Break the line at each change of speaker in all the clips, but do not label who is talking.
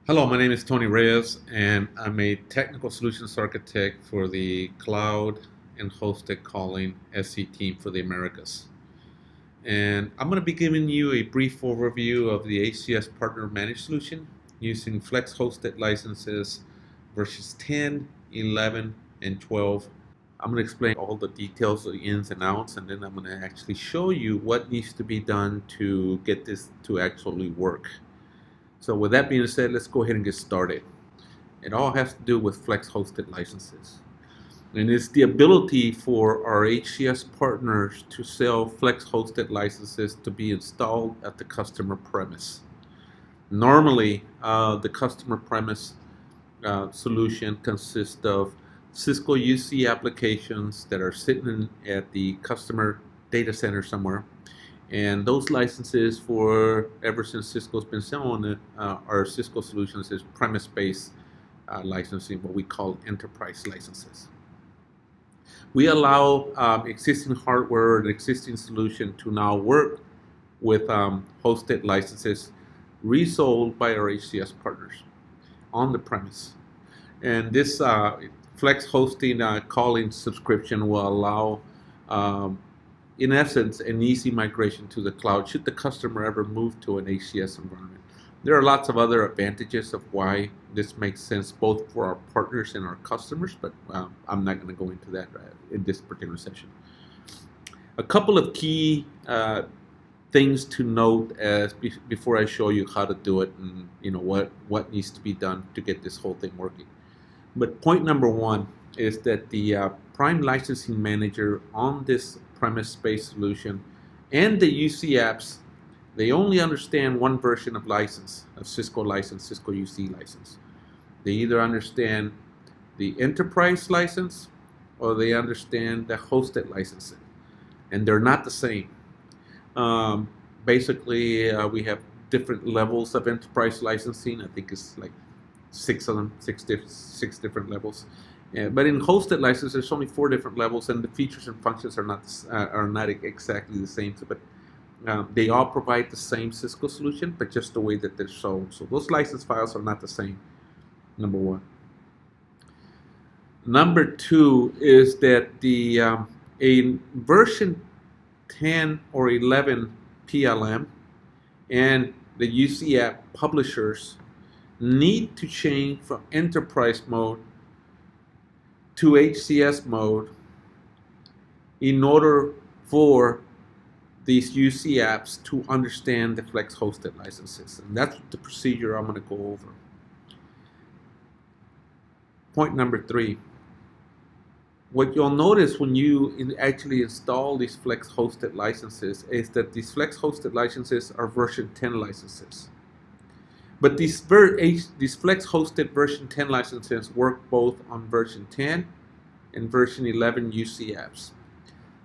Hello, my name is Tony Reyes, and I'm a technical solutions architect for the cloud and hosted calling SC team for the Americas. And I'm going to be giving you a brief overview of the HCS partner managed solution using Flex hosted licenses versions 10, 11, and 12. I'm going to explain all the details, the ins and outs, and then I'm going to actually show you what needs to be done to get this to actually work. So with that being said, let's go ahead and get started. It all has to do with Flex hosted licenses. And it's the ability for our HCS partners to sell Flex hosted licenses to be installed at the customer premise. Normally, the customer premise solution consists of Cisco UC applications that are sitting at the customer data center somewhere. And those licenses for ever since Cisco's been selling it, our Cisco solutions is premise-based licensing, what we call enterprise licenses. We allow existing hardware and existing solution to now work with hosted licenses resold by our HCS partners on the premise. And this Flex hosting calling subscription will allow in essence, an easy migration to the cloud should the customer ever move to an HCS environment. There are lots of other advantages of why this makes sense both for our partners and our customers, but I'm not going to go into that in this particular session. A couple of key things to note before I show you how to do it and what needs to be done to get this whole thing working. But point number one is that the prime licensing manager on this premise-based solution and the UC apps, they only understand one version of license, of Cisco license, Cisco UC license. They either understand the enterprise license or they understand the hosted licensing, and they're not the same. Basically, we have different levels of enterprise licensing. I think it's like six of them, six different levels. But in hosted license, there's only 4 different levels, and the features and functions are not exactly the same. But they all provide the same Cisco solution, but just the way that they're sold. So those license files are not the same. Number one. Number two is that the a version 10 or 11 PLM and the UC app publishers need to change from enterprise mode to HCS mode in order for these UC apps to understand the Flex hosted licenses. And that's the procedure I'm going to go over. Point number 3. What you'll notice when you actually install these Flex hosted licenses is that these Flex hosted licenses are version 10 licenses. But these Flex hosted version 10 licenses work both on version 10 and version 11 UC apps.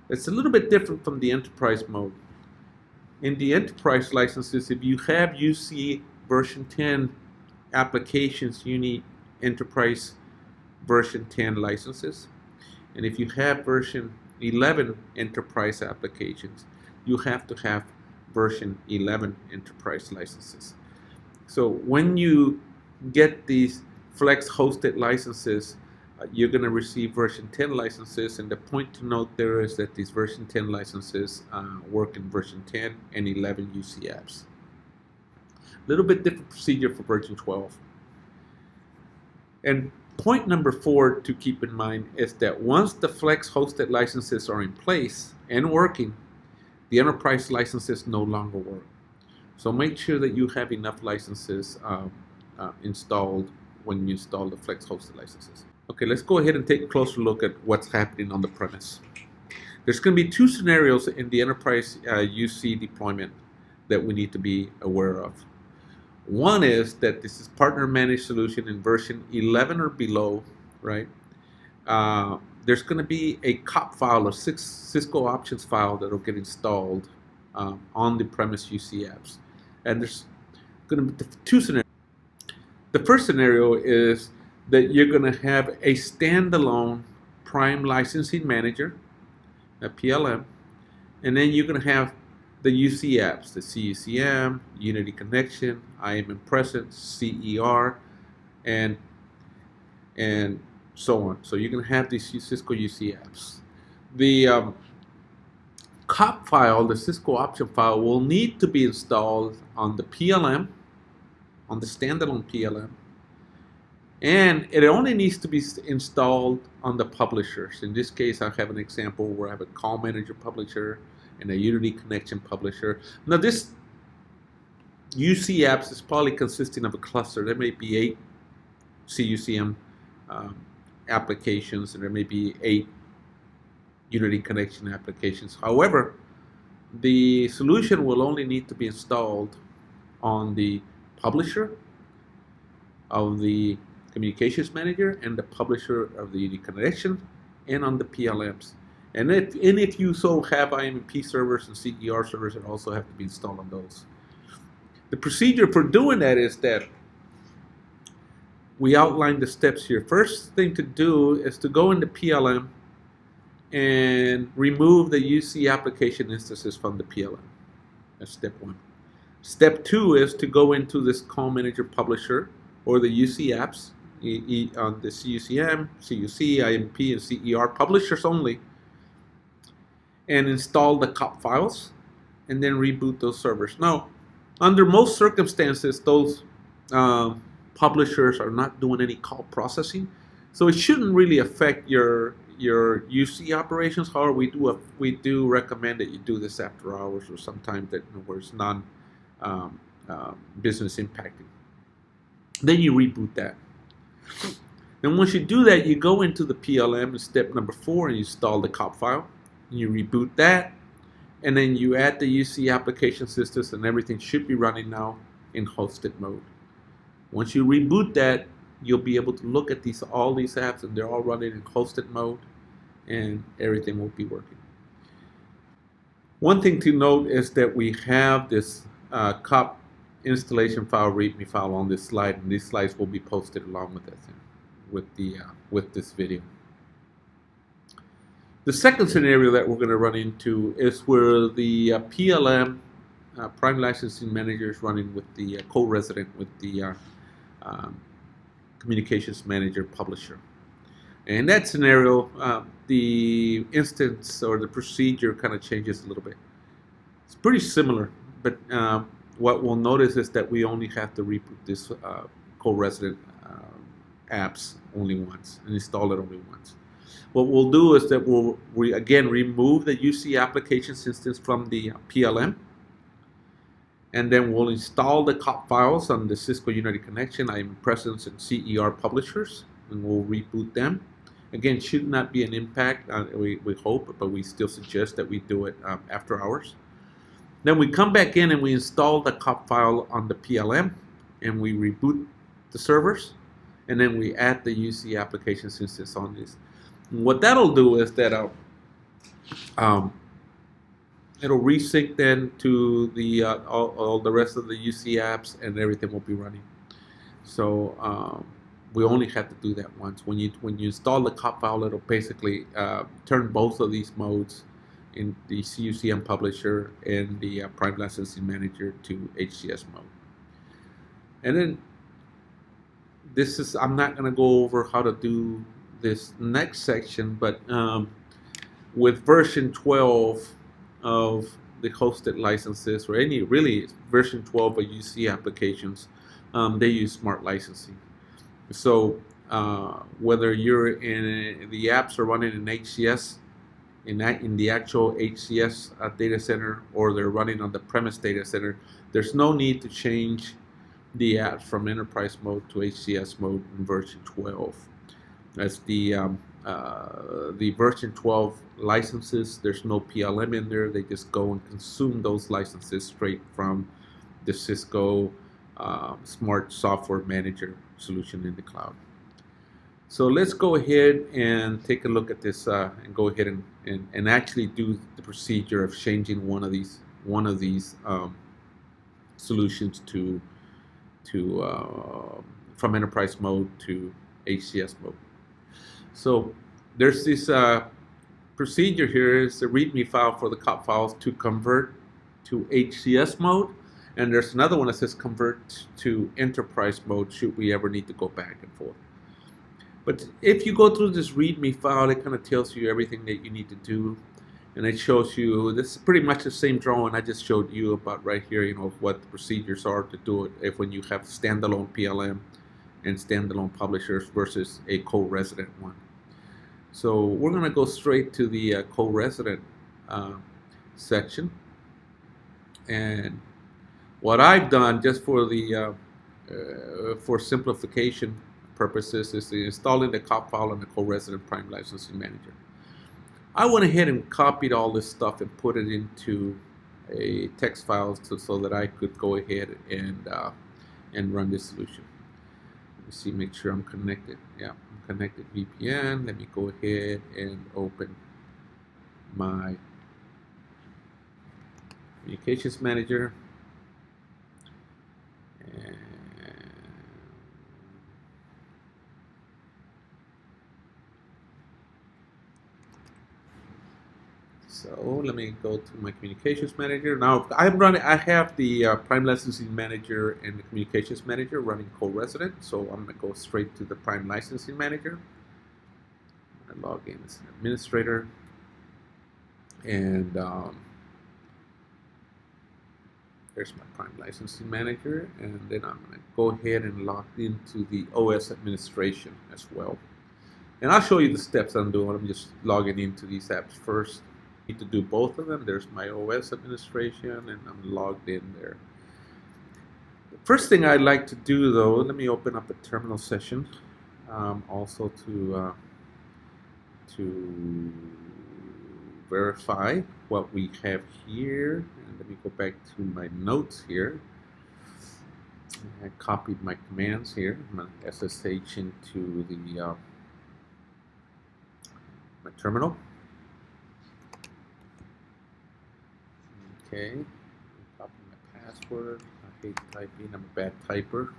It's a little bit different from the enterprise mode. In the enterprise licenses, if you have UC version 10 applications, you need enterprise version 10 licenses. And if you have version 11 enterprise applications, you have to have version 11 enterprise licenses. So when you get these Flex hosted licenses, you're going to receive version 10 licenses, and the point to note there is that these version 10 licenses work in version 10 and 11 UC apps. A little bit different procedure for version 12. And point number 4 to keep in mind is that once the Flex hosted licenses are in place and working, the enterprise licenses no longer work. So make sure that you have enough licenses installed when you install the Flex hosted licenses. Okay, let's go ahead and take a closer look at what's happening on the premise. There's going to be 2 scenarios in the enterprise UC deployment that we need to be aware of. One is that this is partner managed solution in version 11 or below, right? There's going to be a COP file or Cisco options file that will get installed on the premise UC apps. And there's going to be 2 scenarios. The first scenario is that you're going to have a standalone prime licensing manager, a PLM, and then you're going to have the UC apps, the CUCM, Unity Connection, IM and Present, CER, and and so on. So you can have these Cisco UC apps. The COP file, the Cisco option file, will need to be installed on the PLM, on the standalone PLM, and it only needs to be installed on the publishers. In this case, I have an example where I have a Call Manager publisher and a Unity Connection publisher. Now this UC apps is probably consisting of a cluster. There may be 8 CUCM applications, and there may be 8 Unity Connection applications. However, the solution will only need to be installed on the publisher of the Communications Manager and the publisher of the Unity Connection, and on the PLMs. And if you so have IMP servers and CER servers, it also have to be installed on those. The procedure for doing that is that we outline the steps here. First thing to do is to go into PLM and remove the UC application instances from the PLM. That's step 1. Step 2 is to go into this Call Manager publisher or the UC apps on the CUCM, CUC, IMP, and CER publishers only, and install the COP files, and then reboot those servers. Now, under most circumstances, those publishers are not doing any call processing, so it shouldn't really affect your UC operations. However, we do recommend that you do this after hours or sometimes that where it's non business impacting. Then you reboot that. Then once you do that, you go into the PLM in step number 4 and you install the COP file. You reboot that, and then you add the UC application systems, and everything should be running now in hosted mode. Once you reboot that, you'll be able to look at all these apps, and they're all running in hosted mode, and everything will be working. One thing to note is that we have this COP installation file, README file on this slide, and these slides will be posted along with this, with this video. The second scenario that we're going to run into is where the PLM Prime Licensing Manager is running with the co-resident with the Communications Manager publisher. In that scenario, the instance or the procedure kind of changes a little bit. It's pretty similar, but what we'll notice is that we only have to reboot this co-resident apps only once and install it only once. What we'll do is that we'll again remove the UC applications instance from the PLM, and then we'll install the COP files on the Cisco Unity Connection, IM Presence, and CER publishers, and we'll reboot them. Again, should not be an impact, we hope, but we still suggest that we do it after hours. Then we come back in and we install the COP file on the PLM, and we reboot the servers, and then we add the UC applications instance on this. And what that'll do is that it'll resync then to the all the rest of the UC apps, and everything will be running. So we only have to do that once. When you install the COP file, it'll basically turn both of these modes in the CUCM publisher and the Prime Licensing Manager to HCS mode. And then this is, I'm not going to go over how to do this next section, but with version 12 of the hosted licenses, or any really version 12 of UC applications, they use smart licensing. So whether you're in the apps are running in HCS, in the actual HCS data center, or they're running on the premise data center, there's no need to change the apps from enterprise mode to HCS mode in version 12. As the version 12 licenses, there's no PLM in there. They just go and consume those licenses straight from the Cisco Smart Software Manager solution in the cloud. So let's go ahead and take a look at this and go ahead and actually do the procedure of changing one of these solutions to from enterprise mode to HCS mode. So there's this procedure here. It's a README file for the COP files to convert to HCS mode, and there's another one that says convert to enterprise mode should we ever need to go back and forth. But if you go through this README file, it kind of tells you everything that you need to do, and it shows you, this is pretty much the same drawing I just showed you about right here, you know, what the procedures are to do it if when you have standalone PLM and standalone publishers versus a co-resident one. So we're going to go straight to the co-resident section, and what I've done just for the for simplification purposes is installing the COP file and the co-resident prime licensing manager. I went ahead and copied all this stuff and put it into a text file so that I could go ahead and run this solution. Let me see, make sure I'm connected. Yeah, I'm connected VPN. Let me go ahead and open my communications manager. And so let me go to my communications manager. Now I have the Prime Licensing Manager and the Communications Manager running co-resident. So I'm going to go straight to the Prime Licensing Manager. I'm going to log in as an administrator, and there's my Prime Licensing Manager, and then I'm going to go ahead and log into the OS administration as well. And I'll show you the steps I'm doing. I'm just logging into these apps first. I need to do both of them. There's my OS administration, and I'm logged in there. The first thing I'd like to do, though, let me open up a terminal session, also to verify what we have here. And let me go back to my notes here. I copied my commands here. I'm going to SSH into the my terminal. Okay, copy my password. I hate typing. I'm a bad typer.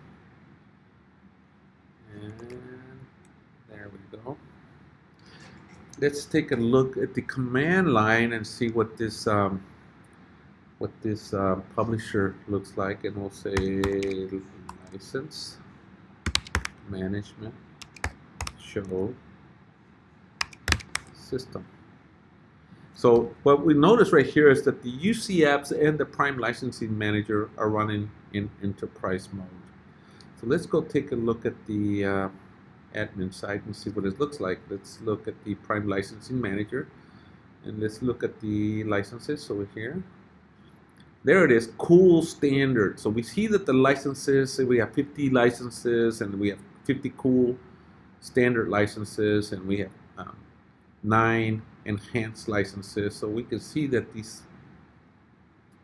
And there we go. Let's take a look at the command line and see what this publisher looks like, and we'll say license management show system. So what we notice right here is that the UC apps and the Prime Licensing Manager are running in enterprise mode. So let's go take a look at the admin side and see what it looks like. Let's look at the Prime Licensing Manager, and let's look at the licenses over here. There it is, cool standard. So we see that the licenses, we have 50 licenses, and we have 50 cool standard licenses, and we have 9 enhanced licenses. So we can see that these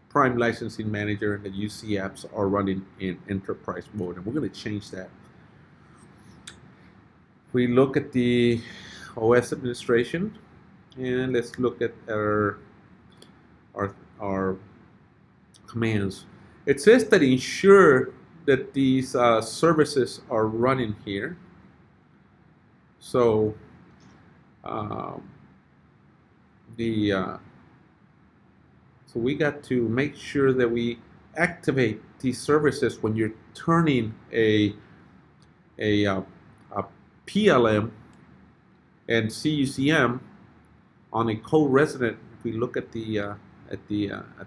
Prime Licensing Manager and the UC apps are running in enterprise mode, and we're going to change that. We look at the OS administration, and let's look at our commands. It says that ensure that these services are running here. So so we got to make sure that we activate these services when you're turning a PLM and CUCM on a co-resident. If we look at the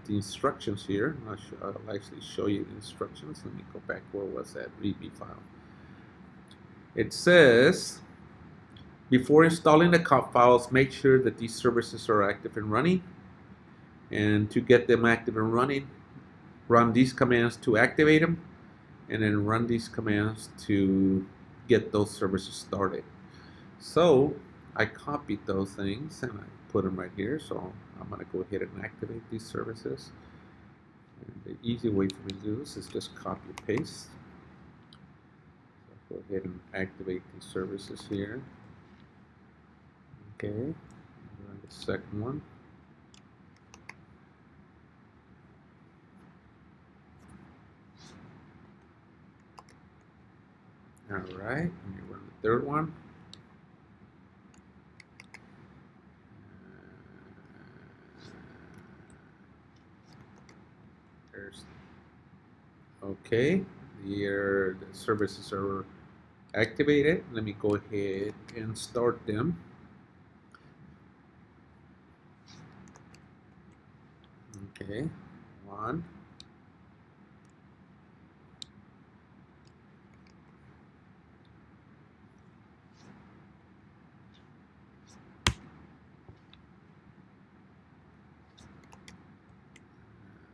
instructions here, I'll actually show you the instructions. Let me go back. Where was that README file? It says, before installing the COP files, make sure that these services are active and running. And to get them active and running, run these commands to activate them, and then run these commands to get those services started. So I copied those things and I put them right here. So I'm going to go ahead and activate these services. And the easy way for me to do this is just copy and paste. So go ahead and activate these services here. Okay, run the second one. All right, let me run the third one. Okay, the services are activated. Let me go ahead and start them. Okay, one.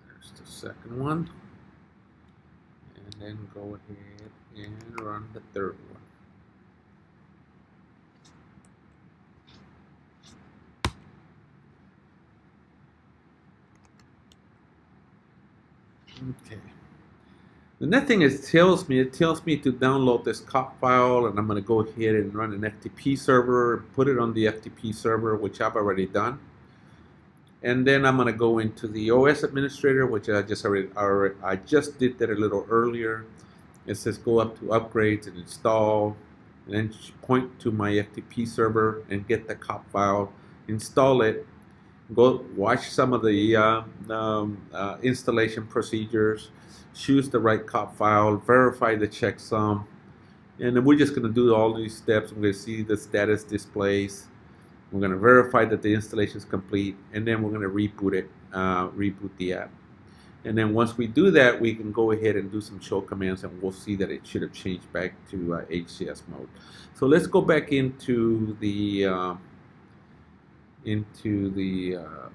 There's the second one. And then go ahead and run the third one. Okay. The next thing it tells me to download this COP file, and I'm going to go ahead and run an FTP server, put it on the FTP server, which I've already done. And then I'm going to go into the OS administrator, which I just did that a little earlier. It says go up to upgrades and install, and then point to my FTP server and get the COP file, install it, go watch some of the installation procedures, choose the right COP file, verify the checksum, and then we're just going to do all these steps. I'm going to see the status displays. We're going to verify that the installation is complete, and then we're going to reboot it, reboot the app. And then once we do that, we can go ahead and do some show commands, and we'll see that it should have changed back to HCS mode. So let's go back into the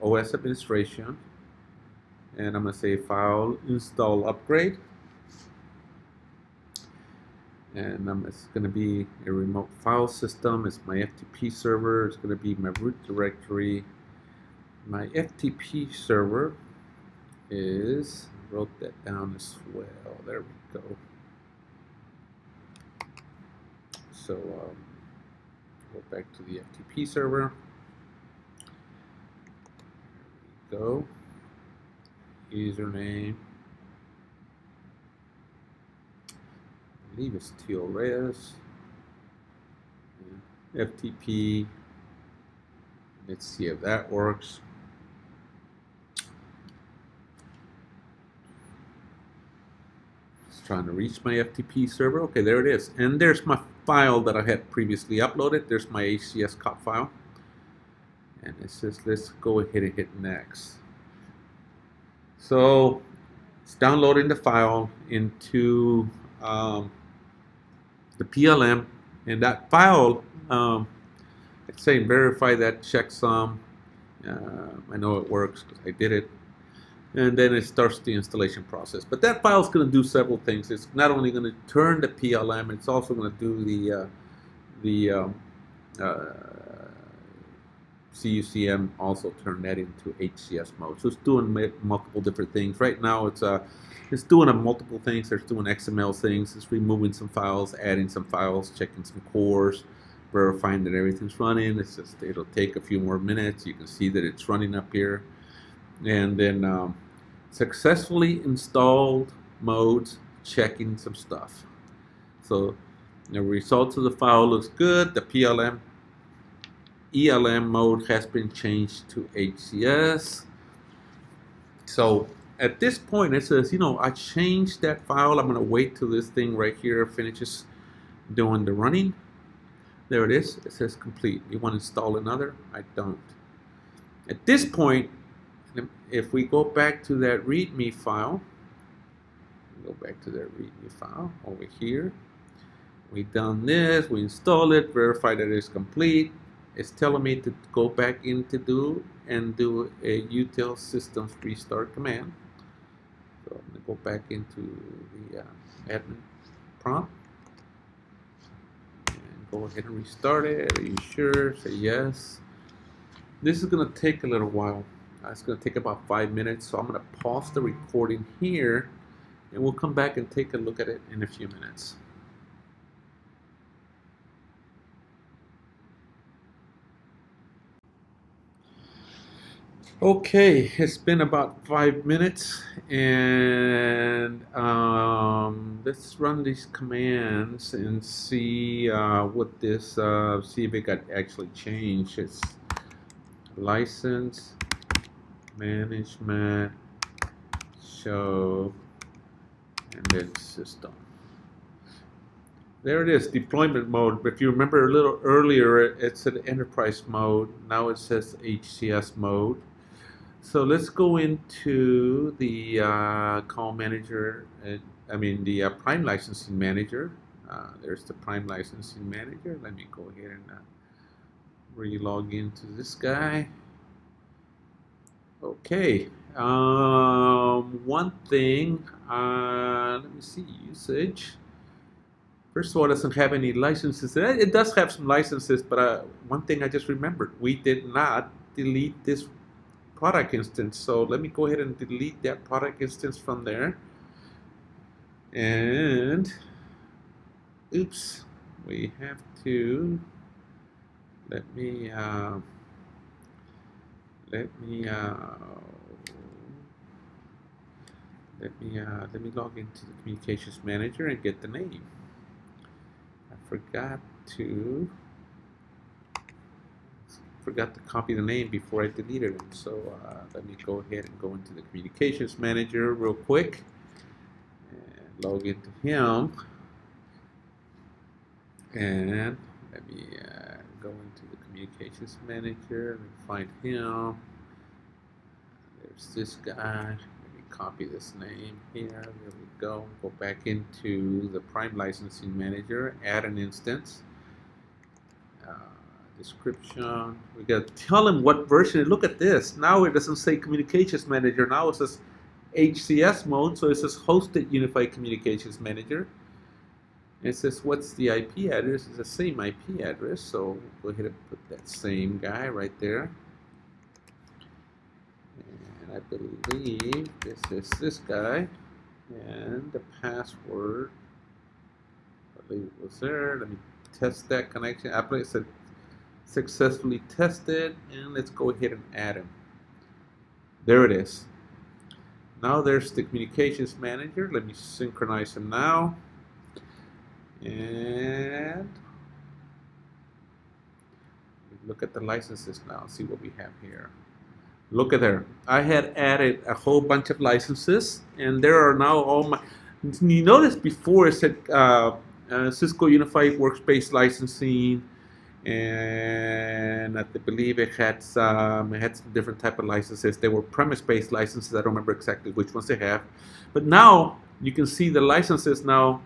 OS administration, and I'm going to say file install upgrade, and it's going to be a remote file system. It's my FTP server. It's going to be my root directory. My FTP server is, wrote that down as well. There we go. So go back to the FTP server. There we go. Username. I believe it's TLRes. FTP. Let's see if that works. Trying to reach my FTP server. Okay, there it is. And there's my file that I had previously uploaded. There's my HCS COP file. And it says, let's go ahead and hit next. So it's downloading the file into the PLM. And that file, it's saying verify that checksum. I know it works because I did it. And then it starts the installation process. But that file is going to do several things. It's not only going to turn the PLM, it's also going to do the CUCM, also turn that into HCS mode. So it's doing multiple different things. Right now it's doing multiple things. It's doing XML things. It's removing some files, adding some files, checking some cores, verifying that everything's running. It'll take a few more minutes. You can see that it's running up here. And then successfully installed modes, checking some stuff. So the results of the file looks good. The PLM ELM mode has been changed to HCS. So at this point it says, I changed that file. I'm going to wait till this thing right here finishes doing the running. There it is. It says complete. You want to install another? I don't. At this point, if we go back to that README file, over here. We've done this, we install it, verify that it's complete. It's telling me to go back in to do a util systems restart command. So I'm going to go back into the admin prompt and go ahead and restart it. Are you sure? Say yes. This is going to take a little while. It's going to take about 5 minutes, so I'm going to pause the recording here, and we'll come back and take a look at it in a few minutes. Okay, it's been about 5 minutes, and let's run these commands and see what this, see if it got actually changed. It's license management show and then system. There it is, deployment mode. If you remember a little earlier, it said enterprise mode. Now it says HCS mode. So let's go into the call manager, the Prime licensing manager. There's the Prime licensing manager. Let me go ahead and re-log into this guy. Okay. One thing, let me see, usage. First of all, it doesn't have any licenses. It does have some licenses, but one thing I just remembered, we did not delete this product instance. So let me go ahead and delete that product instance from there. And oops, we have to let me log into the communications manager and get the name. I forgot to copy the name before I deleted them. So let me go ahead and go into the communications manager real quick and log into him. And let me go into the communications manager and find him. There's this guy. Let me copy this name here. There we go. Go back into the Prime licensing manager, add an instance. Description. We got to tell him what version. Look at this. Now it doesn't say communications manager. Now it says HCS mode. So it says hosted unified communications manager. And it says what's the IP address? It's the same IP address. So we'll go ahead and put that same guy right there. And I believe this is this guy. And the password, I believe it was there. Let me test that connection. I believe it said successfully tested, and let's go ahead and add him. There it is. Now there's the communications manager. Let me synchronize him now. And look at the licenses now, see what we have here. Look at there. I had added a whole bunch of licenses, and there are now all my. You notice before it said Cisco Unified Workspace Licensing, and I believe it had some different type of licenses. They were premise-based licenses. I don't remember exactly which ones they have, but now you can see the licenses now.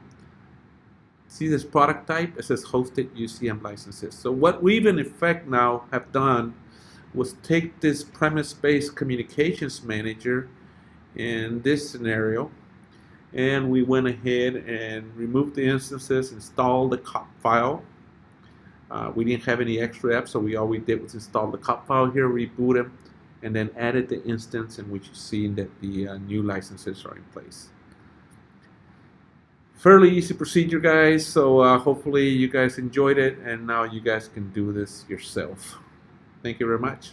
See this product type? It says hosted UCM licenses. So what we've in effect now have done was take this premise-based communications manager in this scenario, and we went ahead and removed the instances, installed the COP file. We didn't have any extra apps, so all we did was install the COP file here, reboot them, and then added the instance in which you see that the new licenses are in place. Fairly easy procedure, guys, so hopefully you guys enjoyed it, and now you guys can do this yourself. Thank you very much.